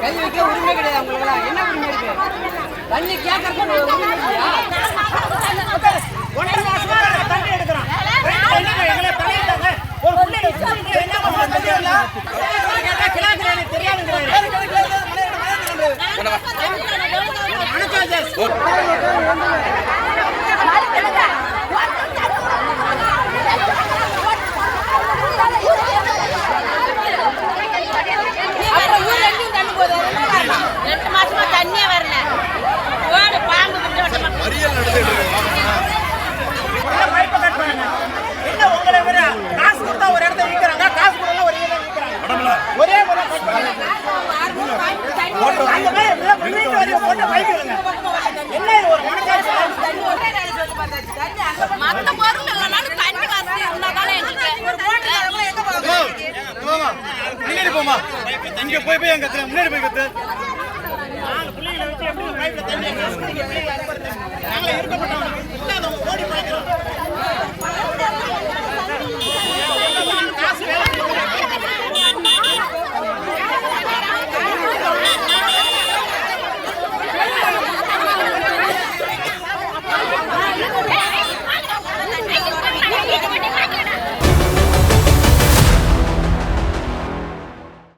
கை வைக்க உரிமை கிடையாது உங்களுக்கு. என்ன உரிமை இருக்கு? தண்ணி கேட்கறது உரிமை இல்லையா? தண்ணி எடுக்கிறோம் இங்க போய் போய் கத்து முன்னாடி போய் கத்து பிள்ளைங்களை வச்சு எப்படி பைப்ல தண்ணி இருக்கப்பட்டவங்க